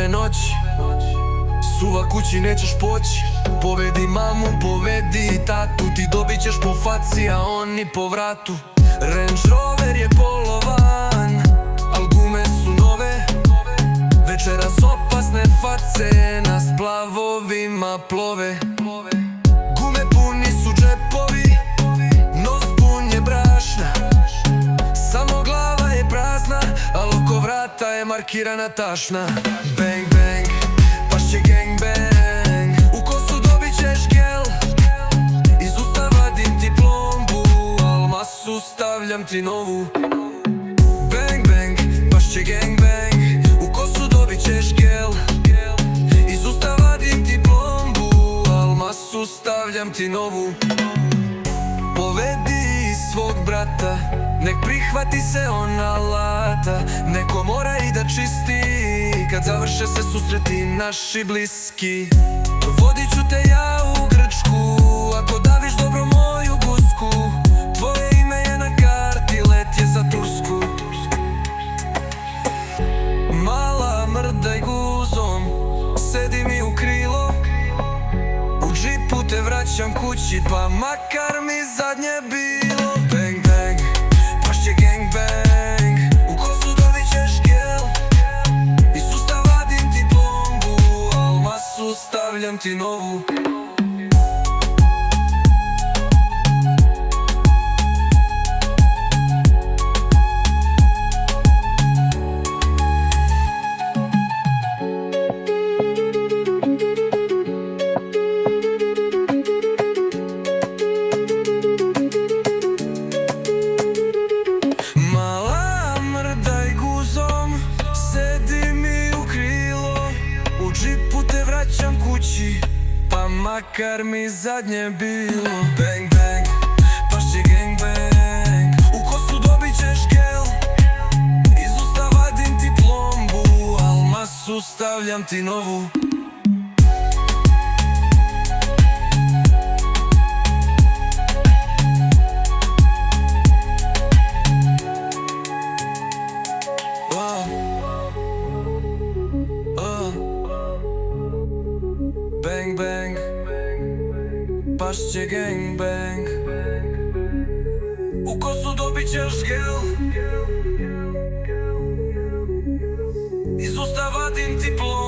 noći, suva kući nećeš poći. Povedi mamu, povedi tatu, ti dobit ćeš po faci, a oni po vratu. Range Rover je polovan, al gume su nove. Večeras opasne face na splavovima plove. Gume puni su džepovi, nos pun je brašna. Samo glava je prazna, al oko vrata je markirana tašna. Bang bang, pašće gang bang. U kosu dobit ćeš gel, iz usta vadim ti plombu, al masu stavljam ti novu. Bang bang, pašće gang bang. U kosu dobit ćeš gel, iz usta vadim ti plombu, al masu stavljam ti novu. Povedi svog brata, nek prihvati se on alata. Neko mora i da čisti, kad završe se susreti naši bliski. Vodit ću te ja u Grčku, ako daviš dobro moju gusku. Tvoje ime je na karti, let je za Tursku. Mala mrdaj guzom, sedi mi u krilo. U džipu te vraćam kući, pa makar mi zadnje bilo. Bang bang, pašće gang bang. U kosu dobit ćeš gel, iz usta vadim ti plombu, al masu stavljam ti novu. Pa makar mi zadnje bilo. Bang bang, pašće gang bang. U kosu dobit ćeš gel, iz usta vadim ti plombu, al masu stavljam ti novu. Bang bang, pašće gang bang. U kosu dobit ćeš gel, iz usta vadim ti plombu.